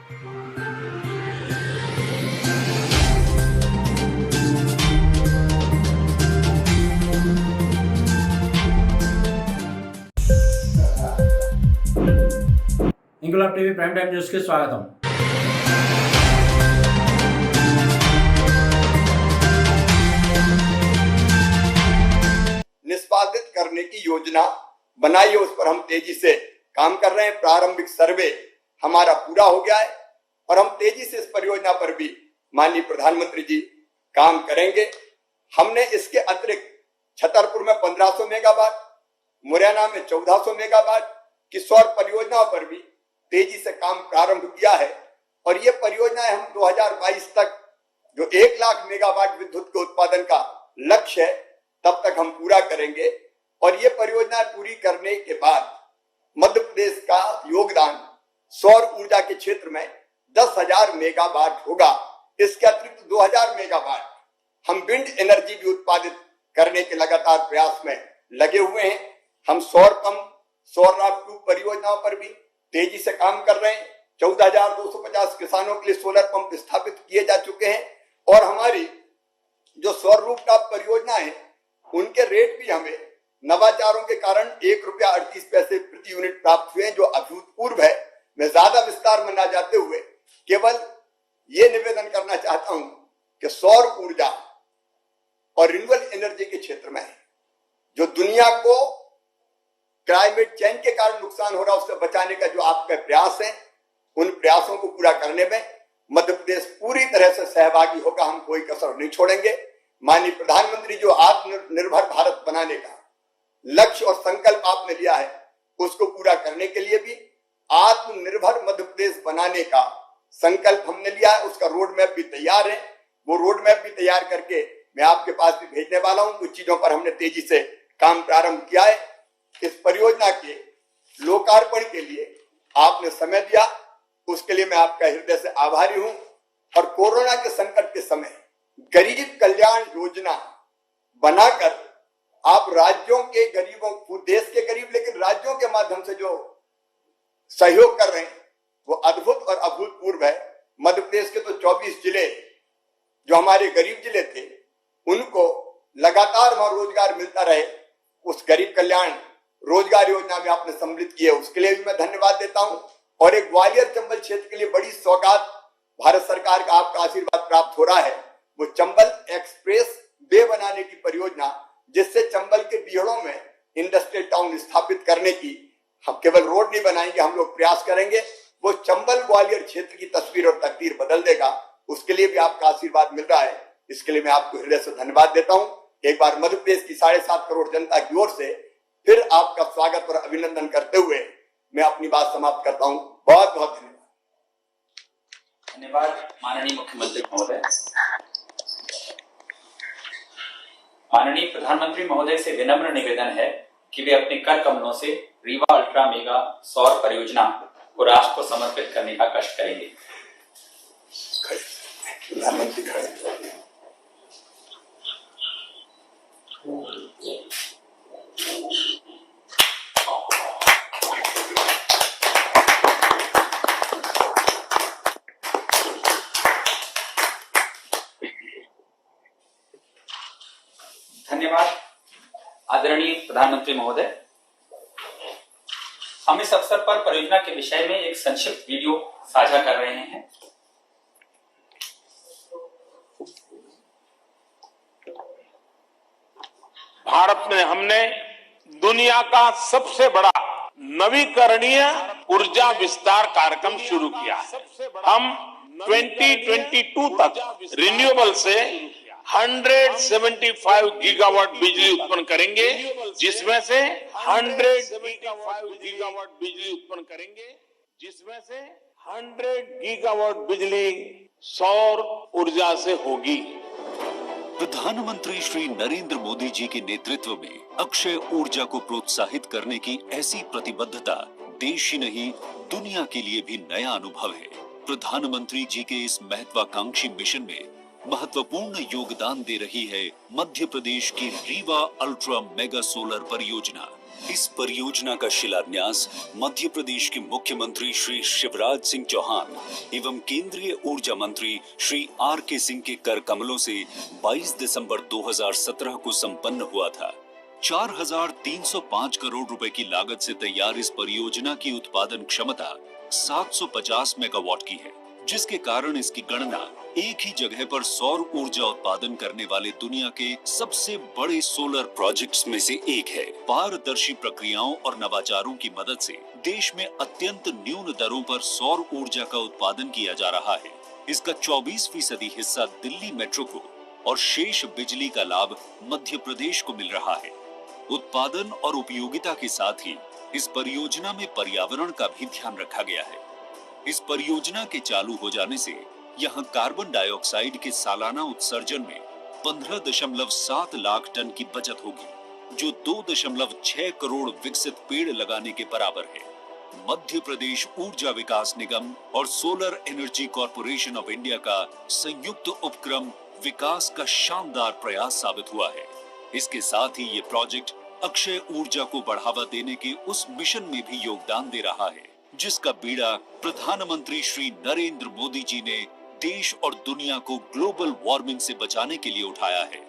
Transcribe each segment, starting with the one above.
इंकलाब TV prime time news के स्वागतम। निष्पादित करने की योजना बनाई है, उस पर हम तेजी से काम कर रहे हैं। प्रारंभिक सर्वे हमारा पूरा हो गया है और हम तेजी से इस परियोजना पर भी माननीय प्रधानमंत्री जी काम करेंगे। हमने इसके अतिरिक्त छतरपुर में 1500 मेगावाट, मुरैना में 1400 मेगावाट की सौर परियोजनाओं पर भी तेजी से काम प्रारंभ किया है और ये परियोजनाएं हम 2022 तक जो 1 लाख मेगावाट विद्युत के उत्पादन का लक्ष्य है तब तक हम पूरा करेंगे। और ये परियोजनाएं पूरी करने के बाद मध्य प्रदेश का योगदान सौर ऊर्जा के क्षेत्र में 10,000 मेगावाट होगा। इसके अतिरिक्त 2,000 मेगावाट हम विंड एनर्जी भी उत्पादित करने के लगातार प्रयास में लगे हुए हैं। हम सौर पंप, सौर राफ्ट परियोजनाओं पर भी तेजी से काम कर रहे हैं। 14,250 किसानों के लिए सोलर पंप स्थापित किए जा चुके हैं और हमारी जो सौर रूफटॉप परियोजना है उनके रेट भी हमें नवाचारों के कारण ₹1.38 प्रति यूनिट प्राप्त हुए, जो अभूतपूर्व है। मैं ज्यादा विस्तार में ना जाते हुए केवल ये निवेदन करना चाहता हूं कि सौर ऊर्जा और रिन्यूएबल एनर्जी के क्षेत्र में जो दुनिया को क्लाइमेट चेंज के कारण नुकसान हो रहा है उससे बचाने का जो आपका प्रयास है, उन प्रयासों को पूरा करने में मध्य प्रदेश पूरी तरह से सहभागी होगा। हम कोई कसर नहीं छोड़ेंगे। माननीय प्रधानमंत्री जो आत्मनिर्भर भारत बनाने का लक्ष्य और संकल्प आपने लिया है उसको पूरा करने के लिए भी आत्मनिर्भर मध्य प्रदेश बनाने का संकल्प हमने लिया है। उसका रोड मैप भी तैयार है। वो रोड मैप भी तैयार करके मैं आपके पास भी भेजने वाला हूं। कुछ चीजों पर हमने तेजी से काम प्रारंभ किया है। इस परियोजना के लोकार्पण के लिए आपने समय दिया, उसके लिए मैं आपका हृदय से आभारी हूं। और कोरोना के संकट के समय गरीब कल्याण योजना बनाकर आप राज्यों के गरीबों, देश के गरीब लेकिन राज्यों के माध्यम से जो सहयोग कर रहे हैं वो अद्भुत और अभूतपूर्व है। मध्य प्रदेश के तो 24 जिले जो हमारे गरीब जिले थे उनको लगातार वहां रोजगार मिलता रहे। उस गरीब कल्याण रोजगार योजना में आपने सम्मिलित किए, उसके लिए भी मैं धन्यवाद देता हूं। और एक ग्वालियर चंबल क्षेत्र के लिए बड़ी सौगात भारत सरकार का आपका आशीर्वाद प्राप्त हो रहा है। वो चंबल एक्सप्रेस वे बनाने की परियोजना, जिससे चंबल के बीहड़ों में इंडस्ट्रियल टाउन स्थापित करने की, हम केवल रोड नहीं बनाएंगे, हम लोग प्रयास करेंगे। वो चंबल ग्वालियर क्षेत्र की तस्वीर और तकदीर बदल देगा। उसके लिए भी आपका आशीर्वाद मिल रहा है। इसके लिए मैं आपको हृदय से धन्यवाद देता हूं। एक बार मध्य प्रदेश की 7.5 करोड़ जनता की ओर से फिर आपका स्वागत और अभिनंदन करते हुए मैं अपनी बात समाप्त करता हूं। बहुत बहुत धन्यवाद। धन्यवाद माननीय मुख्यमंत्री महोदय। माननीय प्रधानमंत्री महोदय से विनम्र निवेदन है कि वे अपने कर कमलों से रीवा अल्ट्रा मेगा सौर परियोजना को राष्ट्र को समर्पित करने का कष्ट करेंगे। प्रधानमंत्री खड़े। धन्यवाद आदरणीय प्रधानमंत्री महोदय। हम इस अवसर पर परियोजना के विषय में एक संक्षिप्त वीडियो साझा कर रहे हैं। भारत में हमने दुनिया का सबसे बड़ा नवीकरणीय ऊर्जा विस्तार कार्यक्रम शुरू किया है। हम 2022 तक रिन्यूएबल से 175 गीगावाट बिजली उत्पन्न करेंगे, जिसमें से 100 गीगावाट बिजली सौर ऊर्जा से होगी। प्रधानमंत्री श्री नरेंद्र मोदी जी के नेतृत्व में अक्षय ऊर्जा को प्रोत्साहित करने की ऐसी प्रतिबद्धता देश ही नहीं दुनिया के लिए भी नया अनुभव है। प्रधानमंत्री जी के इस महत्वाकांक्षी मिशन में महत्वपूर्ण योगदान दे रही है मध्य प्रदेश की रीवा अल्ट्रा मेगा सोलर परियोजना। इस परियोजना का शिलान्यास मध्य प्रदेश के मुख्यमंत्री श्री शिवराज सिंह चौहान एवं केंद्रीय ऊर्जा मंत्री श्री R.K. सिंह के कर कमलों से 22 दिसंबर 2017 को संपन्न हुआ था। 4,305 करोड़ रुपए की लागत से तैयार इस परियोजना की उत्पादन क्षमता 750 मेगावाट की है, जिसके कारण इसकी गणना एक ही जगह पर सौर ऊर्जा उत्पादन करने वाले दुनिया के सबसे बड़े सोलर प्रोजेक्ट्स में से एक है। पारदर्शी प्रक्रियाओं और नवाचारों की मदद से देश में अत्यंत न्यून दरों पर सौर ऊर्जा का उत्पादन किया जा रहा है। इसका 24% हिस्सा दिल्ली मेट्रो को और शेष बिजली का लाभ मध्य प्रदेश को मिल रहा है। उत्पादन और उपयोगिता के साथ ही इस परियोजना में पर्यावरण का भी ध्यान रखा गया है। इस परियोजना के चालू हो जाने से यहां कार्बन डाइऑक्साइड के सालाना उत्सर्जन में 15.7 लाख टन की बचत होगी, जो 2.6 करोड़ विकसित पेड़ लगाने के बराबर है। मध्य प्रदेश ऊर्जा विकास निगम और solar energy corporation of India का संयुक्त उपक्रम विकास का शानदार प्रयास साबित हुआ है। इसके साथ ही ये प्रोजेक्ट अक्षय ऊर्जा को बढ़ावा देने के उस मिशन में भी योगदान दे रहा है, जिसका बीड़ा प्रधानमंत्री श्री नरेंद्र मोदी जी ने देश और दुनिया को ग्लोबल वार्मिंग से बचाने के लिए उठाया है।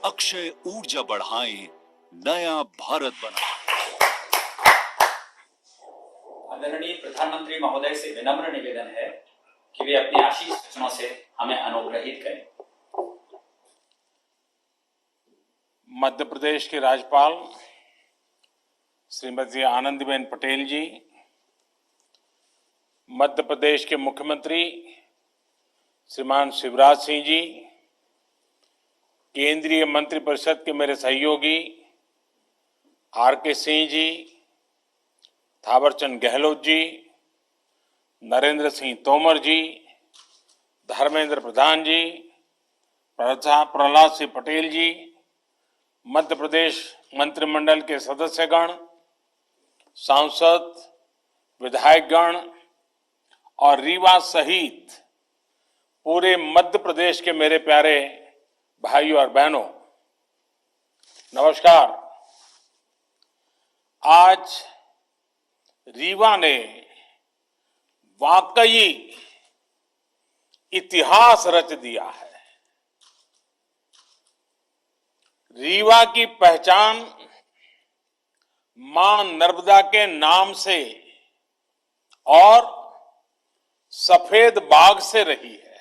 अक्षय ऊर्जा बढ़ाएं, नया भारत बनाएं। आदरणीय प्रधानमंत्री महोदय से विनम्र निवेदन है कि वे अपने आशीष वचनों से हमें अनुग्रहित करें। मध्य प्रदेश के राज्यपाल श्रीमती आनंदीबेन पटेल जी, मध्य प्रदेश के मुख्यमंत्री श्रीमान शिवराज सिंह जी, केंद्रीय मंत्रिपरिषद के मेरे सहयोगी R.K. सिंह जी, थावरचंद गहलोत जी, नरेंद्र सिंह तोमर जी, धर्मेंद्र प्रधान जी, प्रहलाद सिंह पटेल जी, मध्य प्रदेश मंत्रिमंडल के सदस्यगण, सांसद, विधायकगण और रीवा सहित पूरे मध्य प्रदेश के मेरे प्यारे भाइयों और बहनों, नमस्कार। आज रीवा ने वाकई इतिहास रच दिया है। रीवा की पहचान मां नर्मदा के नाम से और सफेद बाग से रही है।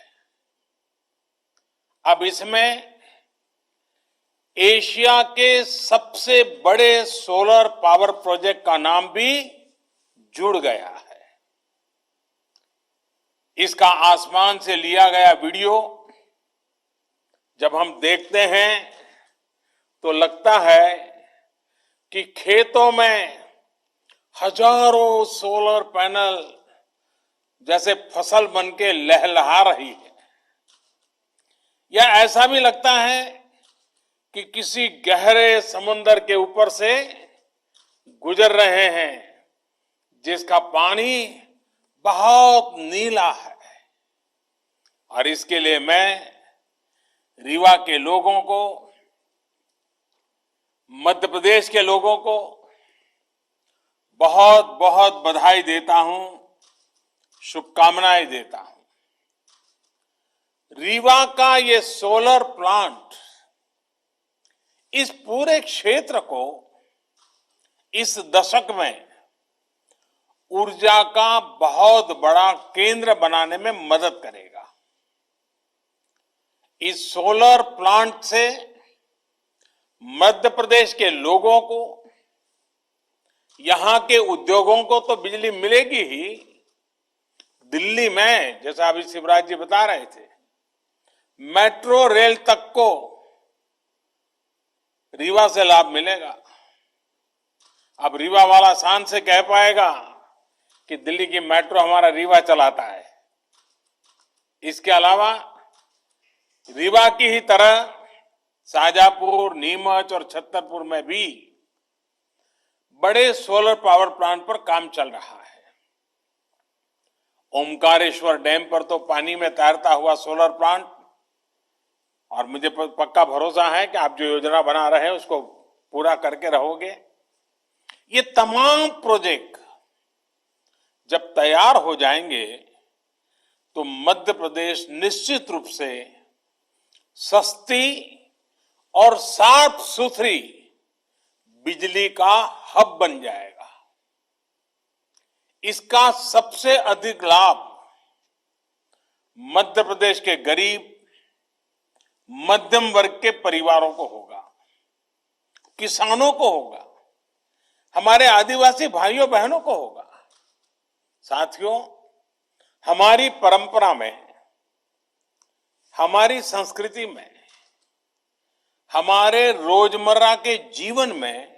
अब इसमें एशिया के सबसे बड़े सोलर पावर प्रोजेक्ट का नाम भी जुड़ गया है। इसका आसमान से लिया गया वीडियो जब हम देखते हैं तो लगता है कि खेतों में हजारों सोलर पैनल जैसे फसल बनके लहलहा रही है, या ऐसा भी लगता है कि किसी गहरे समुद्र के ऊपर से गुजर रहे हैं, जिसका पानी बहुत नीला है। और इसके लिए मैं रीवा के लोगों को, मध्य प्रदेश के लोगों को बहुत बहुत बधाई देता हूं, शुभकामनाएं देता हूं। रीवा का ये सोलर प्लांट इस पूरे क्षेत्र को इस दशक में ऊर्जा का बहुत बड़ा केंद्र बनाने में मदद करेगा। इस सोलर प्लांट से मध्य प्रदेश के लोगों को, यहां के उद्योगों को तो बिजली मिलेगी ही, दिल्ली में जैसा अभी शिवराज जी बता रहे थे, मेट्रो रेल तक को रीवा से लाभ मिलेगा। अब रीवा वाला शान से कह पाएगा कि दिल्ली की मेट्रो हमारा रीवा चलाता है। इसके अलावा रीवा की ही तरह शाहजहांपुर, नीमच और छतरपुर में भी बड़े सोलर पावर प्लांट पर काम चल रहा है। ओमकारेश्वर डैम पर तो पानी में तैरता हुआ सोलर प्लांट, और मुझे पक्का भरोसा है कि आप जो योजना बना रहे हैं उसको पूरा करके रहोगे। ये तमाम प्रोजेक्ट जब तैयार हो जाएंगे तो मध्य प्रदेश निश्चित रूप से सस्ती और साफ सुथरी बिजली का हब बन जाएगा। इसका सबसे अधिक लाभ मध्य प्रदेश के गरीब मध्यम वर्ग के परिवारों को होगा, किसानों को होगा, हमारे आदिवासी भाइयों बहनों को होगा। साथियों, हमारी परंपरा में, हमारी संस्कृति में, हमारे रोजमर्रा के जीवन में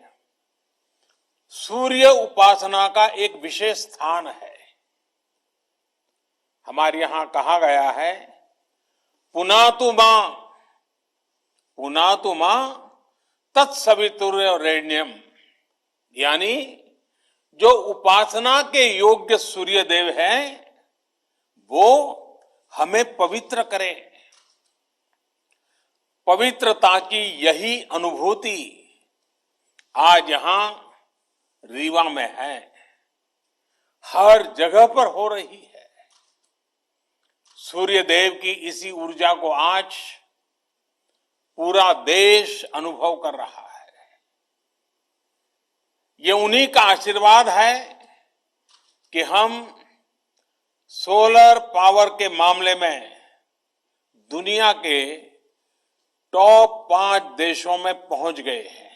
सूर्य उपासना का एक विशेष स्थान है। हमारे यहां कहा गया है, पुनातु मां तत्सवितुर्वरेण्यम, यानी जो उपासना के योग्य सूर्य देव हैं वो हमें पवित्र करे। पवित्रता की यही अनुभूति आज यहां रीवा में है, हर जगह पर हो रही है। सूर्य देव की इसी ऊर्जा को आज पूरा देश अनुभव कर रहा है। ये उन्हीं का आशीर्वाद है कि हम सोलर पावर के मामले में दुनिया के टॉप 5 देशों में पहुंच गए हैं।